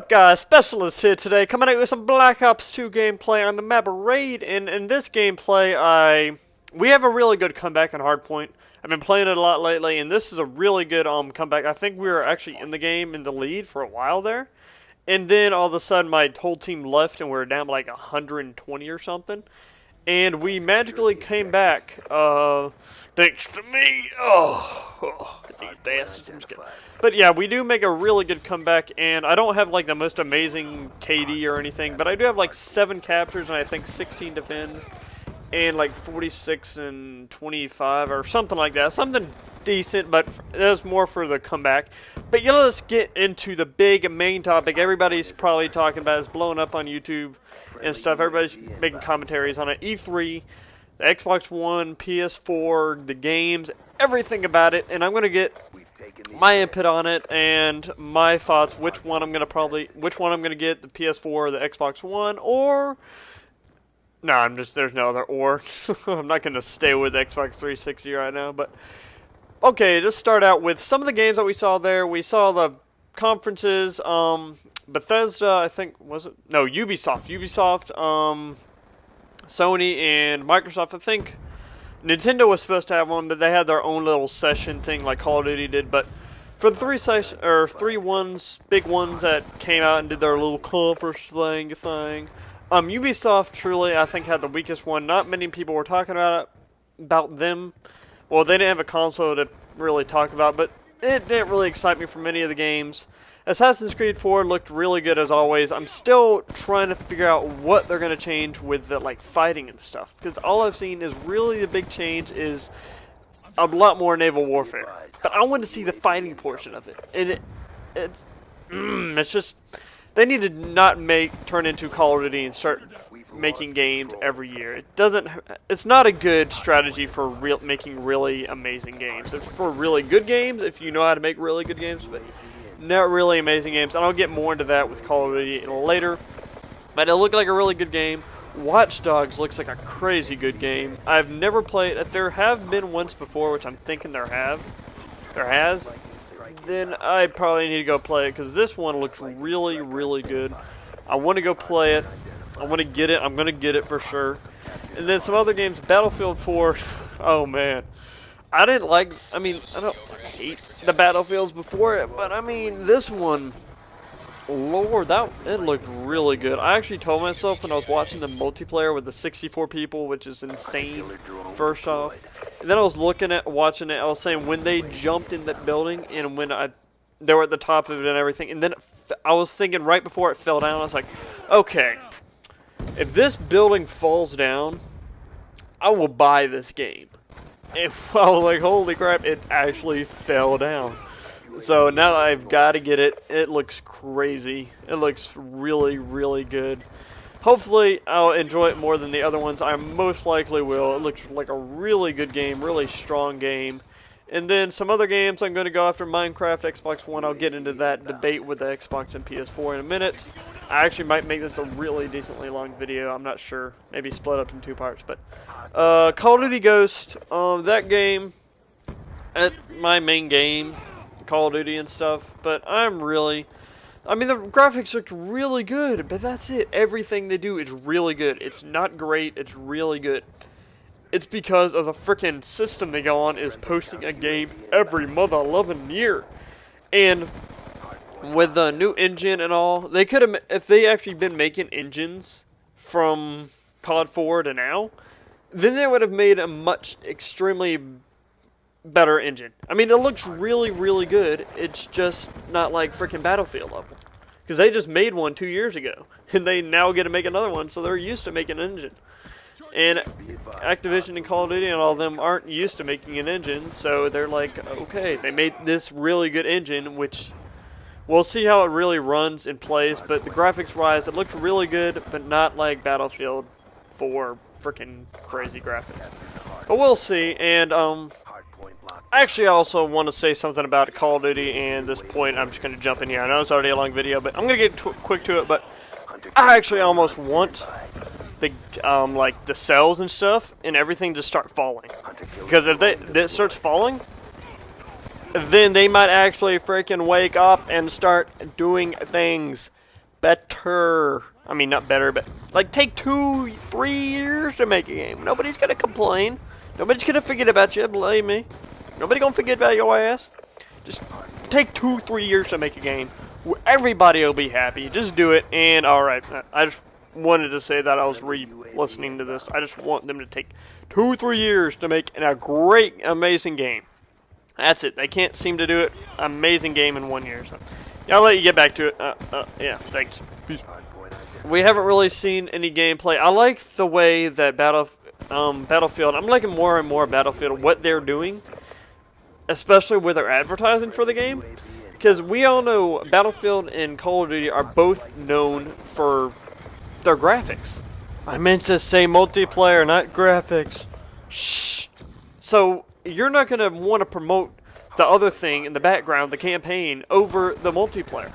up, guys? Specialist here today, coming at you with some Black Ops 2 gameplay on the map Raid. And in this gameplay, we have a really good comeback on Hardpoint. I've been playing it a lot lately, and this is a really good comeback. I think we were actually in the game in the lead for a while there, and then all of a sudden my whole team left, and we were down like 120 or something. And we magically came back, thanks to me. These bastards. I'm just kidding. But yeah, we do make a really good comeback, and I don't have like the most amazing KD or anything, but I do have like 7 captures and I think 16 defends, and like 46 and 25 or something like that. Something decent, but that's more for the comeback. But yeah, let's get into the big main topic. Everybody's probably talking about is blowing up on YouTube and stuff. Everybody's making commentaries on it. E3, the Xbox One, PS4, the games, everything about it, and I'm gonna get my input on it and my thoughts. Which one I'm gonna get, the PS4 or the Xbox One, or no, there's no other or. I'm not gonna stay with Xbox 360 right now, but okay, just start out with some of the games that we saw there. We saw the conferences, Bethesda, I think, was it? No, Ubisoft, Sony, and Microsoft. I think Nintendo was supposed to have one, but they had their own little session thing like Call of Duty did. But for the three big ones that came out and did their little conference thing, Ubisoft truly, I think, had the weakest one. Not many people were talking about them. Well, they didn't have a console to really talk about, but it didn't really excite me for many of the games. Assassin's Creed 4 looked really good as always. I'm still trying to figure out what they're going to change with the like fighting and stuff, because all I've seen is really the big change is a lot more naval warfare. But I want to see the fighting portion of it. And it's just, they need to not turn into Call of Duty and start making games every year. It's not a good strategy for making really amazing games. It's for really good games if you know how to make really good games, but not really amazing games. And I'll get more into that with Call of Duty later. But it looked like a really good game. Watch Dogs looks like a crazy good game. I've never played it. There have been once before, which I'm thinking there has. Then I probably need to go play it, because this one looks really, really good. I want to go play it. I want to get it. I'm going to get it for sure. And then some other games. Battlefield 4. Oh, man. I don't hate the Battlefields before it, but I mean, this one, Lord, it looked really good. I actually told myself when I was watching the multiplayer with the 64 people, which is insane, first off. And then I was watching it, I was saying when they jumped in that building and when they were at the top of it and everything, and then I was thinking right before it fell down, I was like, okay, if this building falls down, I will buy this game. And I was like, holy crap, it actually fell down. So now I've got to get it. It looks crazy. It looks really, really good. Hopefully, I'll enjoy it more than the other ones. I most likely will. It looks like a really good game, really strong game. And then some other games, I'm going to go after Minecraft, Xbox One. I'll get into that debate with the Xbox and PS4 in a minute. I actually might make this a really decently long video. I'm not sure. Maybe split up in 2 parts. But Call of Duty Ghost, that game, my main game, Call of Duty and stuff. But the graphics look really good, but that's it. Everything they do is really good. It's not great. It's really good. It's because of the frickin' system they go on is posting a game every mother-loving year. And with the new engine and all, they could have, if they actually been making engines from COD 4 to now, then they would have made a extremely better engine. I mean, it looks really, really good. It's just not like frickin' Battlefield level. Because they just made one 2 years ago, and they now get to make another one, so they're used to making an engine. And Activision and Call of Duty and all of them aren't used to making an engine, so they're like, okay, they made this really good engine, which we'll see how it really runs and plays, but the graphics-wise, it looks really good, but not like Battlefield 4 freaking crazy graphics. But we'll see, and actually I also want to say something about Call of Duty, and at this point I'm just going to jump in here. I know it's already a long video, but I'm going to get quick to it, but I actually almost want the cells and stuff and everything to start falling, because if it starts falling, then they might actually freaking wake up and start doing things. better. I mean, not better, but like take 2-3 years to make a game. Nobody's gonna complain. Nobody's gonna forget about you, believe me. Nobody gonna forget about your ass. Just take 2-3 years to make a game. Everybody will be happy. Just do it. And alright, I just wanted to say that I was re-listening to this. I just want them to take 2-3 years to make a great, amazing game. That's it. They can't seem to do it. Amazing game in 1 year. So, yeah, I'll let you get back to it. Yeah, thanks. Peace. We haven't really seen any gameplay. I like the way that Battlefield, I'm liking more and more Battlefield, what they're doing, especially with their advertising for the game. Because we all know Battlefield and Call of Duty are both known for their graphics. I meant to say multiplayer, not graphics. Shh. So, you're not going to want to promote the other thing in the background, the campaign, over the multiplayer.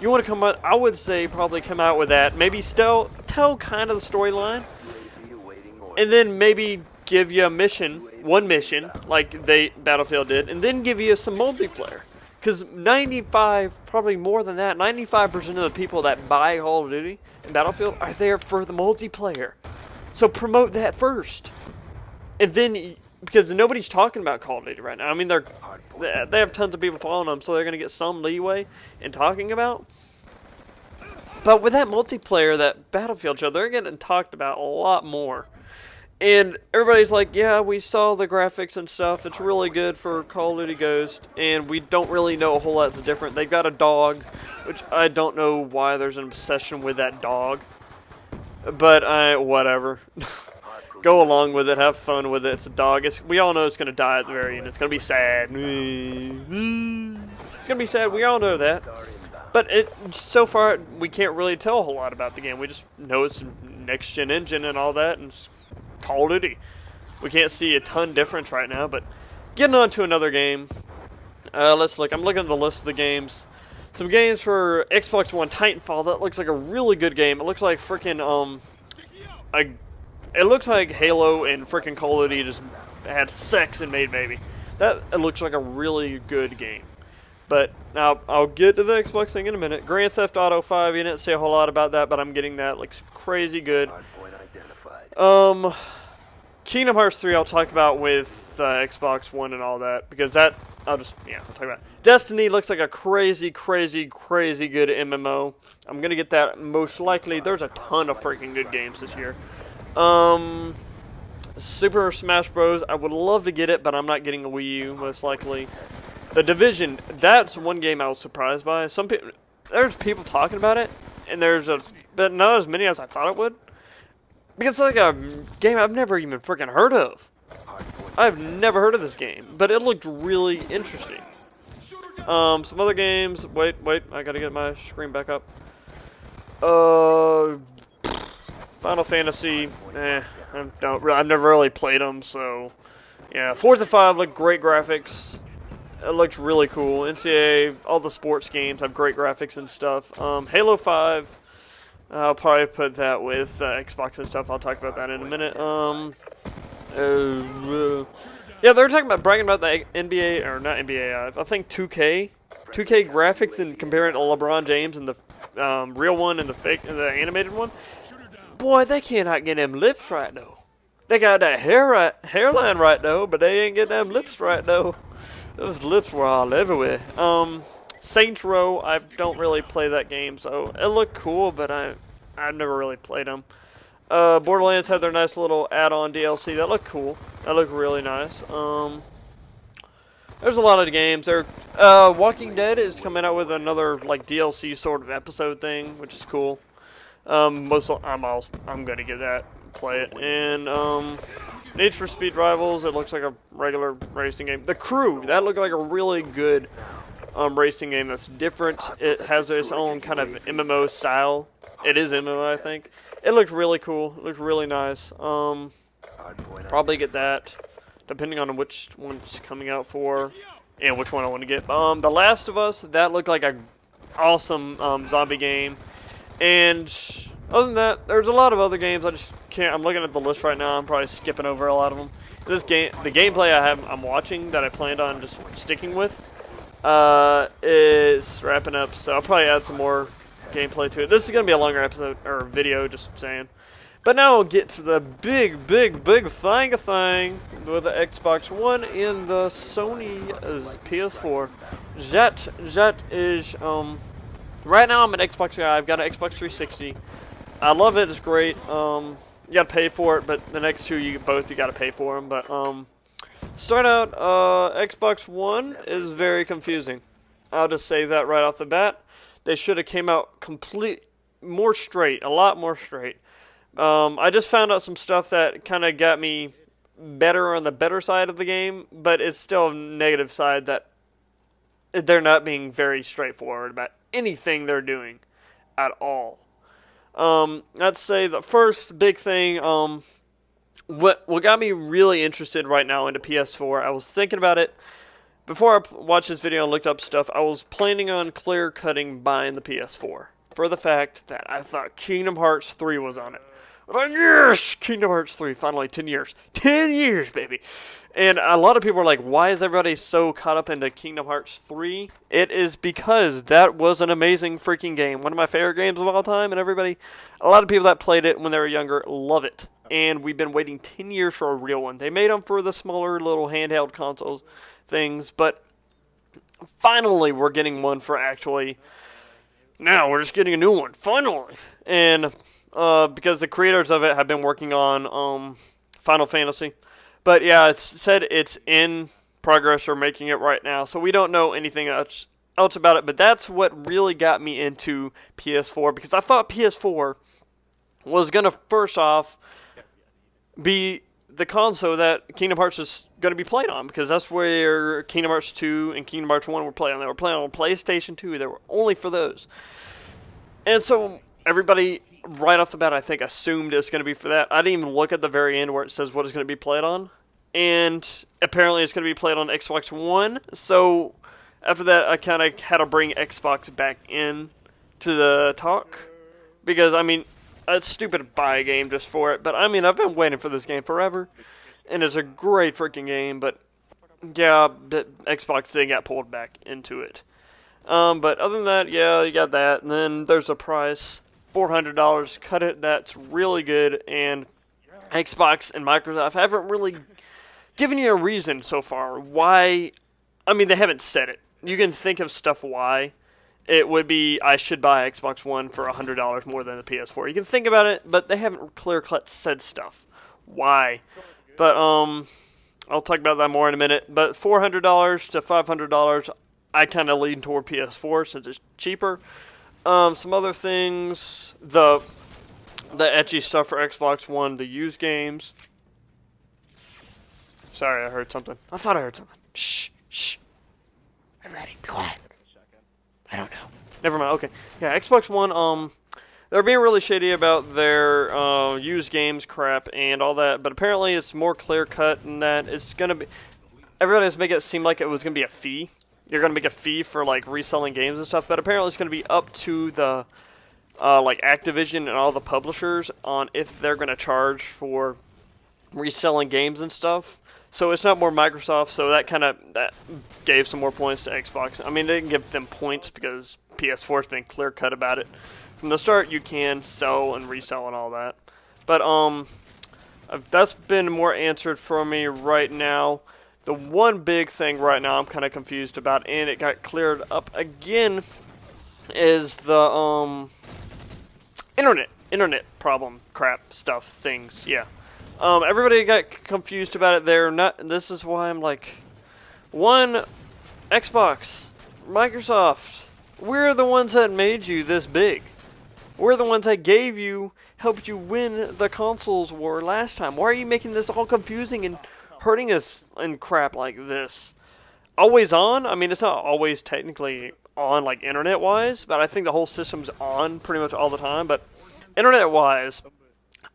You want to come out, I would say probably come out with that, maybe still tell kind of the storyline, and then maybe give you a mission, one mission, like Battlefield did, and then give you some multiplayer. Because 95, probably more than that, 95% of the people that buy Call of Duty and Battlefield are there for the multiplayer. So promote that first. And then, because nobody's talking about Call of Duty right now. I mean, they have tons of people following them, so they're going to get some leeway in talking about. But with that multiplayer, that Battlefield show, they're getting talked about a lot more. And everybody's like, yeah, we saw the graphics and stuff. It's really good for Call of Duty Ghost. And we don't really know a whole lot's different. They've got a dog, which I don't know why there's an obsession with that dog. But, whatever. Go along with it. Have fun with it. It's a dog. We all know it's going to die at the very end. It's going to be sad. It's going to be sad. We all know that. But so far, we can't really tell a whole lot about the game. We just know it's a next-gen engine and all that. And Call of Duty. We can't see a ton difference right now, but getting on to another game. Let's look. I'm looking at the list of the games. Some games for Xbox One. Titanfall. That looks like a really good game. It looks like freaking it looks like Halo and freaking Call of Duty just had sex and made baby. It looks like a really good game. But now I'll get to the Xbox thing in a minute. Grand Theft Auto 5. You didn't say a whole lot about that, but I'm getting that. It looks crazy good. Kingdom Hearts 3 I'll talk about with Xbox One and all that, because that, I'll talk about. Destiny looks like a crazy, crazy, crazy good MMO. I'm going to get that most likely. There's a ton of freaking good games this year. Super Smash Bros. I would love to get it, but I'm not getting a Wii U, most likely. The Division, that's one game I was surprised by. There's people talking about it, and but not as many as I thought it would. Because it's like a game I've never even freaking heard of. I've never heard of this game, but it looked really interesting. Some other games. Wait, I gotta get my screen back up. Final Fantasy. I've never really played them, so yeah. Forza 5 looked great graphics. It looks really cool. NCAA, all the sports games have great graphics and stuff. Halo 5. I'll probably put that with Xbox and stuff. I'll talk about that in a minute. Yeah, they were bragging about the NBA, or not NBA, I think 2K graphics, and comparing it to LeBron James and the real one and the animated one. Boy, they cannot get them lips right though. They got that hairline right though, but they ain't getting them lips right though. Those lips were all everywhere. Saints Row, I don't really play that game, so it looked cool, but I've never really played them. Borderlands had their nice little add-on DLC. That looked cool. That looked really nice. There's a lot of games. Walking Dead is coming out with another like DLC sort of episode thing, which is cool. I'm gonna get that, play it, and Need for Speed Rivals. It looks like a regular racing game. The Crew, that looked like a really good racing game that's different. It has its own kind of MMO style. It is MMO, I think. It looked really cool. It looked really nice. Probably get that, depending on which one's coming out for, and which one I want to get. The Last of Us, that looked like a awesome zombie game. And other than that, there's a lot of other games. I just can't. I'm looking at the list right now. I'm probably skipping over a lot of them. This game, the gameplay I'm watching that I planned on just sticking with, is wrapping up. So I'll probably add some more gameplay to it. This is going to be a longer episode, or video, just saying. But now we'll get to the big thing with the Xbox One and the Sony PS4. That is, right now I'm an Xbox guy. I've got an Xbox 360. I love it. It's great. You gotta pay for it, but the next two you gotta pay for them. But start out, Xbox One is very confusing. I'll just say that right off the bat. They should have came out a lot more straight. I just found out some stuff that kind of got me better on the better side of the game, but it's still a negative side that they're not being very straightforward about anything they're doing at all. I'd say the first big thing, what got me really interested right now into PS4, I was thinking about it before I watched this video and looked up stuff. I was planning on clear-cutting buying the PS4 for the fact that I thought Kingdom Hearts 3 was on it. But yes, Kingdom Hearts 3, finally, 10 years. 10 years, baby! And a lot of people are like, why is everybody so caught up into Kingdom Hearts 3? It is because that was an amazing freaking game. One of my favorite games of all time, and a lot of people that played it when they were younger love it. And we've been waiting 10 years for a real one. They made them for the smaller little handheld consoles things, but finally we're getting one for actually... Now we're just getting a new one, finally! And... because the creators of it have been working on Final Fantasy. But yeah, it said it's in progress or making it right now, so we don't know anything else about it. But that's what really got me into PS4, because I thought PS4 was going to first off be the console that Kingdom Hearts is going to be played on, because that's where Kingdom Hearts 2 and Kingdom Hearts 1 were played on. They were playing on PlayStation 2. They were only for those. And so everybody... right off the bat, I think, assumed it's going to be for that. I didn't even look at the very end where it says what it's going to be played on. And apparently it's going to be played on Xbox One. So after that, I kind of had to bring Xbox back in to the talk. Because, I mean, it's stupid to buy a game just for it. But, I mean, I've been waiting for this game forever. And it's a great freaking game. But, yeah, Xbox, they got pulled back into it. But other than that, yeah, you got that. And then there's a price. $400, cut it, that's really good, and Xbox and Microsoft haven't really given you a reason so far why. I mean, they haven't said it. You can think of stuff why. It would be, I should buy Xbox One for $100 more than the PS4. You can think about it, but they haven't clear-cut said stuff. Why? But, I'll talk about that more in a minute. But $400 to $500, I kind of lean toward PS4 since it's cheaper. Some other things, the ecchi stuff for Xbox One, the used games. Sorry, I heard something. I thought I heard something. Shh. Everybody, be quiet. I don't know. Never mind, okay. Yeah, Xbox One, they're being really shady about their used games crap and all that, but apparently it's more clear-cut in that it's going to be... Everybody's making it seem like it was going to be a fee. You're going to make a fee for, like, reselling games and stuff, but apparently it's going to be up to the, like, Activision and all the publishers on if they're going to charge for reselling games and stuff. So it's not more Microsoft, so that gave some more points to Xbox. I mean, they didn't give them points because PS4's been clear-cut about it. From the start, you can sell and resell and all that. But, that's been more answered for me right now. The one big thing right now I'm kind of confused about, and it got cleared up again, is the internet problem, crap, stuff, things, yeah. Everybody got confused about it there. This is why I'm like, one, Xbox, Microsoft, we're the ones that made you this big. We're the ones that helped you win the consoles war last time. Why are you making this all confusing and hurting us and crap like this? Always on? I mean, it's not always technically on, like, internet-wise, but I think the whole system's on pretty much all the time. But internet-wise,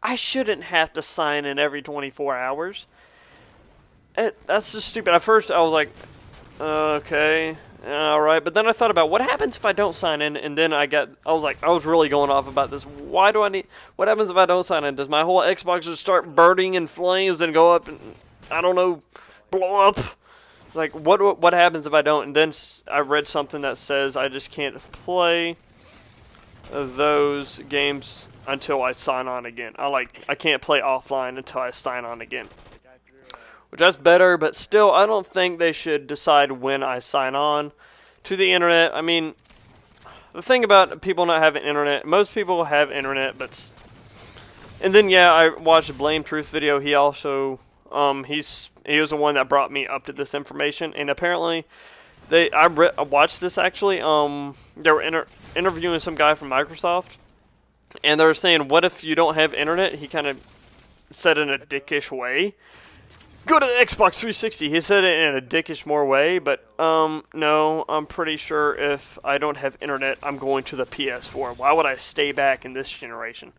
I shouldn't have to sign in every 24 hours. That's just stupid. At first, I was like, okay, alright. But then I thought about what happens if I don't sign in, and then I was really going off about this. What happens if I don't sign in? Does my whole Xbox just start burning in flames and go up and, I don't know, blow up? It's like, what happens if I don't? And then I read something that says I just can't play those games until I sign on again. I can't play offline until I sign on again. Which that's better, but still I don't think they should decide when I sign on to the internet. I mean, the thing about people not having internet, most people have internet, but and then yeah, I watched a Blame Truth video. He also he was the one that brought me up to this information, and apparently I watched this actually. They were interviewing some guy from Microsoft, and they were saying, what if you don't have internet? He kind of said in a dickish way. Go to the Xbox 360. He said it in a dickish more way, but no, I'm pretty sure if I don't have internet, I'm going to the PS4. Why would I stay back in this generation?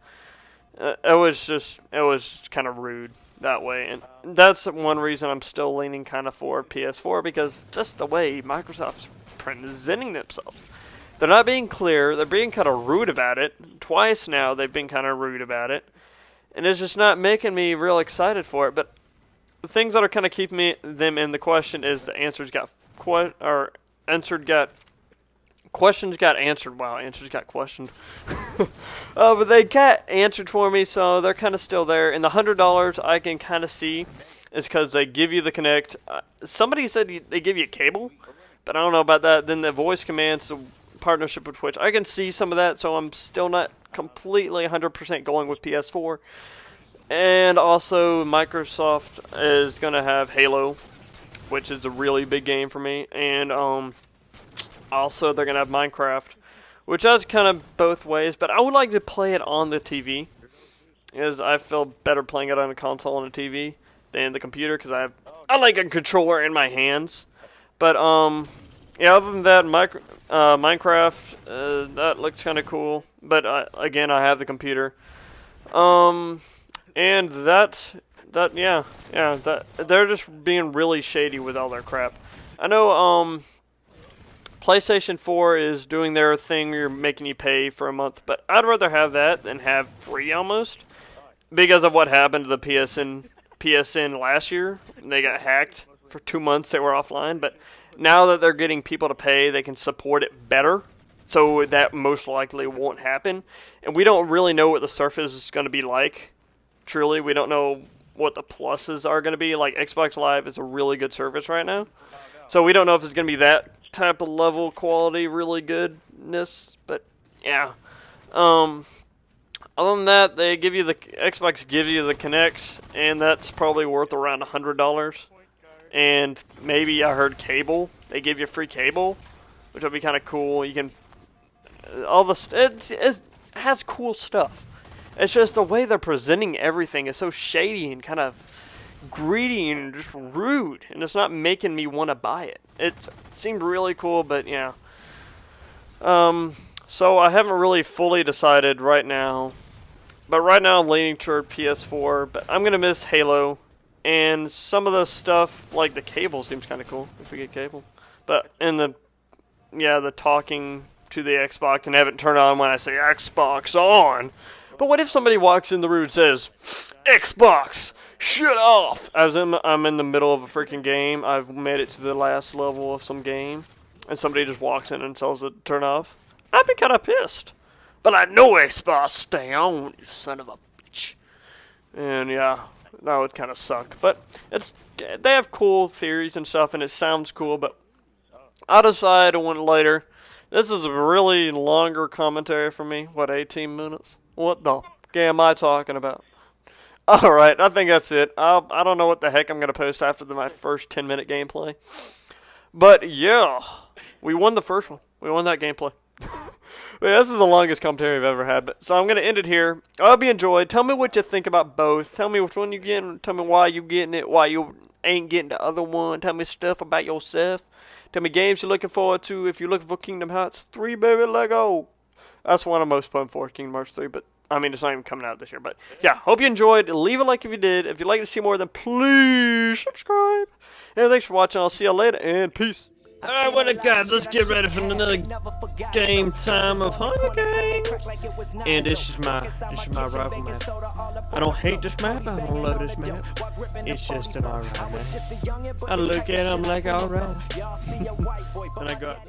It was kind of rude that way, and that's one reason I'm still leaning kind of for PS4, because just the way Microsoft's presenting themselves. They're not being clear, they're being kind of rude about it. Twice now they've been kind of rude about it, and it's just not making me real excited for it. But the things that are kind of keeping them in the question is the answers got questions got answered. Wow, answers got questioned. But they got answered for me, so they're kind of still there. And the $100 I can kind of see is because they give you the Kinect. Somebody said they give you a cable, but I don't know about that. Then the voice commands, the partnership with Twitch. I can see some of that, so I'm still not completely 100% going with PS4. And also, Microsoft is going to have Halo, which is a really big game for me. And also, they're going to have Minecraft, which does kind of both ways. But I would like to play it on the TV, because I feel better playing it on a console and a TV than the computer, because I like a controller in my hands. But yeah, other than that, Minecraft, that looks kind of cool. But again, I have the computer. And yeah, they're just being really shady with all their crap. I know, PlayStation 4 is doing their thing, you're making you pay for a month, but I'd rather have that than have free almost, because of what happened to the PSN last year. They got hacked for 2 months, they were offline, but now that they're getting people to pay, they can support it better, so that most likely won't happen. And we don't really know what the Surface is going to be like. Truly, we don't know what the pluses are going to be. Like, Xbox Live is a really good service right now, so we don't know if it's going to be that type of level quality, really goodness. But yeah, other than that, they give you Xbox gives you the Kinect, and that's probably worth around $100. And maybe I heard cable. They give you free cable, which would be kind of cool. You can it has cool stuff. It's just the way they're presenting everything is so shady and kind of greedy and just rude, and it's not making me want to buy it. It seemed really cool, but yeah. So I haven't really fully decided right now, but right now I'm leaning toward PS4. But I'm gonna miss Halo, and some of the stuff like the cable seems kind of cool if we get cable. But the talking to the Xbox and have it turn on when I say Xbox on. But what if somebody walks in the room and says, Xbox, shut off! I'm in the middle of a freaking game. I've made it to the last level of some game, and somebody just walks in and tells it to turn off. I'd be kind of pissed. But I know Xbox, stay on, you son of a bitch. And yeah, that would kind of suck. But they have cool theories and stuff, and it sounds cool, but I'll decide on later. This is a really longer commentary for me. What, 18 minutes? What the game am I talking about? Alright, I think that's it. I don't know what the heck I'm going to post after my first 10-minute gameplay. But yeah, we won the first one. We won that gameplay. But this is the longest commentary I've ever had. So I'm going to end it here. I hope you enjoyed. Tell me what you think about both. Tell me which one you're getting. Tell me why you're getting it, why you ain't getting the other one. Tell me stuff about yourself. Tell me games you're looking forward to. If you're looking for Kingdom Hearts 3, baby, let go. That's one I'm most pumped for, Kingdom Hearts 3. But I mean, it's not even coming out this year. But yeah, hope you enjoyed. Leave a like if you did. If you'd like to see more, then please subscribe. And thanks for watching. I'll see you later, and peace. Alright, what a god, let's get ready for another game time of Hunger Games. And this is my rival map. I don't hate this map, I don't love this map. It's just an alright map. I look at it, I'm like, alright. And I got